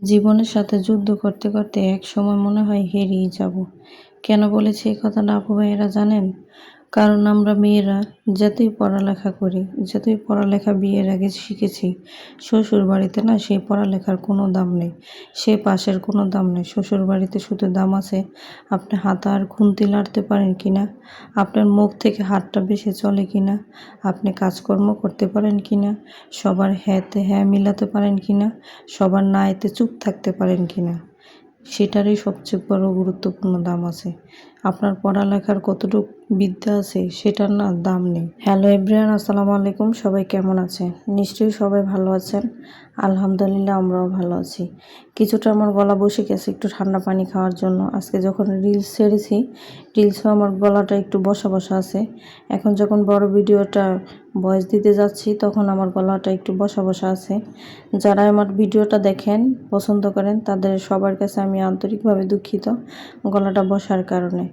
জীবনের সাথে যুদ্ধ করতে করতে একসময় মনে হয় হেরেই যাব। কেন বলেছি এই কথাটা আপু ভাইয়েরা জানেন? কারণ আমরা মেয়েরা যতই পড়ালেখা করি, যতই পড়ালেখা বিয়ের আগে শিখেছি, শ্বশুরবাড়িতে না সেই পড়ালেখার কোনো দাম নেই। সে পাশের কোনো দাম নেই। শ্বশুরবাড়িতে শুধু দাম আছে আপনি হাত আর খুন্তি নাড়তে পারেন কিনা, আপনার মুখ থেকে হাতটা বেশি চলে কিনা, আপনি কাজকর্ম করতে পারেন কিনা, সবার হ্যাঁতে হ্যাঁ মিলাতে পারেন কিনা, সবার না এতে চুপ থাকতে পারেন কিনা, সেটারই সবচেয়ে বড় গুরুত্বপূর্ণ দাম আছে। আপনার পড়ালেখার কতটুকু বিদ্যা আছে সেটার না দাম নেই। হ্যালো এভরিওয়ান, আসসালামু আলাইকুম। সবাই কেমন আছেন? নিশ্চয়ই সবাই ভালো আছেন। আলহামদুলিল্লাহ আমরাও ভালো আছি। কিছুটা আমার গলা বসে গেছে একটু ঠান্ডা পানি খাওয়ার জন্য। আজকে যখন রিলস ছেড়েছি, রিলসও আমার গলাটা একটু বসা বসা আছে। এখন যখন বড় ভিডিওটা ভয়েস দিতে যাচ্ছি তখন আমার গলাটা একটু বসা বসা আছে। যারা আমার ভিডিওটা দেখেন, পছন্দ করেন, তাদের সবার কাছে আমি আন্তরিকভাবে দুঃখিত গলাটা বসার কারণে।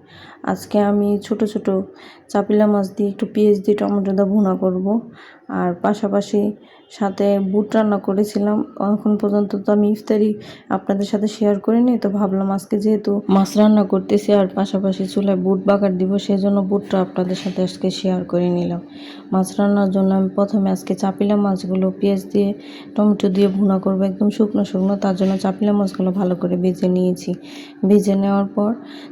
আজকে আমি ছোট ছোট চাপিলা মাছ দিয়ে একটু পেঁয়াজ দিয়ে টমেটো দিয়ে ভুনা করব। আর পাশাপাশি সাথে বুট রান্না করেছিলাম। এখন পর্যন্ত তো আমি ইফতারি আপনাদের সাথে শেয়ার করিনি, তো ভাবলাম আজকে যেহেতু মাছ রান্না করতেছি আর পাশাপাশি চুলায় বুট বাগার দিব, সেই জন্য বুটটা আপনাদের সাথে আজকে শেয়ার করে নিলাম। মাছ রান্নার জন্য আমি প্রথমে আজকে চাপিলা মাছগুলো পেঁয়াজ দিয়ে টমেটো দিয়ে ভুনা করবো একদম শুকনো শুকনো। তার জন্য চাপিলা মাছগুলো ভালো করে ভেজে নিয়েছি। ভেজে নেওয়ার পর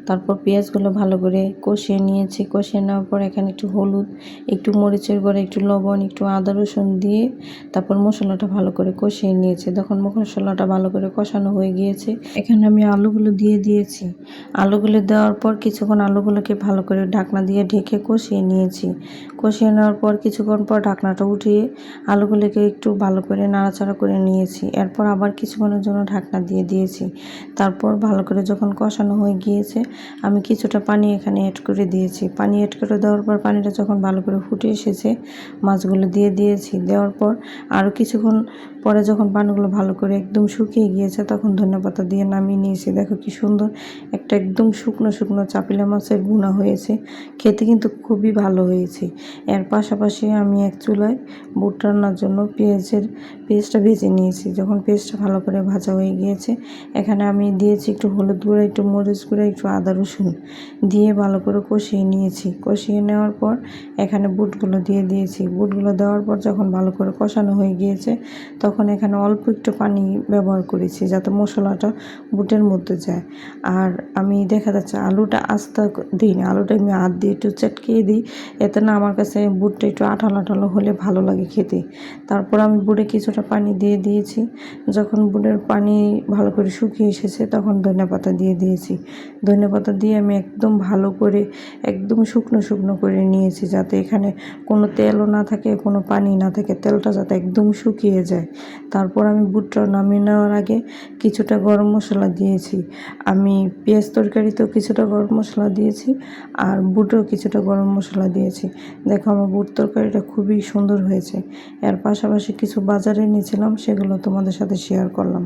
তারপর পেঁয়াজগুলো ভালো করে কষিয়ে নিয়েছি। কষিয়ে নেওয়ার পর এখানে একটু হলুদ, একটু মরিচের গুঁড়া, একটু লবণ, একটু আদা রসুন দিয়ে তারপর মশলাটা ভালো করে কষিয়ে নিয়েছি। যখন মশলাটা ভালো করে কষানো হয়ে গিয়েছে, এখানে আমি আলুগুলো দিয়ে দিয়েছি। আলুগুলো দেওয়ার পর কিছুক্ষণ আলুগুলোকে ভালো করে ঢাকনা দিয়ে ঢেকে কষিয়ে নিয়েছি। কষিয়ে নেওয়ার পর কিছুক্ষণ পর ঢাকনাটা উঠিয়ে আলুগুলোকে একটু ভালো করে নাড়াচাড়া করে নিয়েছি। এরপর আবার কিছুক্ষণের জন্য ঢাকনা দিয়ে দিয়েছি। তারপর ভালো করে যখন কষানো হয়ে গিয়েছে, আমি কিছুটা পানি এখানে অ্যাড করে দিয়েছি। পানি অ্যাড করে দেওয়ার পর পানিটা যখন ভালো করে ফুটে এসেছে, মাছগুলো দিয়ে দিয়েছি। দেওয়ার পর আরও কিছুক্ষণ পরে যখন পানিগুলো ভালো করে একদম শুকিয়ে গিয়েছে, তখন ধনেপাতা দিয়ে নামিয়ে নিয়েছি। দেখো কি সুন্দর একটা একদম শুকনো শুকনো চাপিলা মাছের ভুনা হয়েছে। খেতে কিন্তু খুবই ভালো হয়েছে। এর পাশাপাশি আমি এক চুলায় বুট রান্নার জন্য পেঁয়াজটা ভেজে নিয়েছি। যখন পেঁয়াজটা ভালো করে ভাজা হয়ে গিয়েছে, এখানে আমি দিয়েছি একটু হলুদ গুঁড়া, একটু মরিচ গুঁড়া, একটু আদা রসুন দিয়ে ভালো করে কষিয়ে নিয়েছি। কষিয়ে নেওয়ার পর এখানে বুটগুলো দিয়ে দিয়েছি। বুটগুলো দেওয়ার পর যখন ভালো করে কষানো হয়ে গিয়েছে, তখন এখানে অল্প একটু পানি ব্যবহার করেছি যাতে মশলাটা বুটের মধ্যে যায়। আর আমি দেখা যাচ্ছে আলুটা আস্তে দিই না, আলুটা আমি হাত দিয়ে একটু চটকিয়ে দিই। এতে না আমার কাছে বুটটা একটু আঠালো আঠালো হলে ভালো লাগে খেতে। তারপর আমি বুটে কিছুটা পানি দিয়ে দিয়েছি। যখন বুটের পানি ভালো করে শুকিয়ে এসেছে, তখন ধনেপাতা দিয়ে দিয়েছি। ধনেপাতা দিয়ে আমি একদম ভালো করে একদম শুকনো শুকনো করে নিয়েছি, যাতে এখানে কোনো তেলও না থাকে, কোনো পানি না থাকে, তেলটা যাতে একদম শুকিয়ে যায়। তারপর আমি বুটটা নামিয়ে নেওয়ার আগে কিছুটা গরম মশলা দিয়েছি। আমি পেঁয়াজ তরকারিতেও কিছুটা গরম মশলা দিয়েছি আর বুটেও কিছুটা গরম মশলা দিয়েছি। দেখো আমার বুট তরকারিটা খুবই সুন্দর হয়েছে। এর পাশাপাশি কিছু বাজারে নিয়েছিলাম, সেগুলো তোমাদের সাথে শেয়ার করলাম।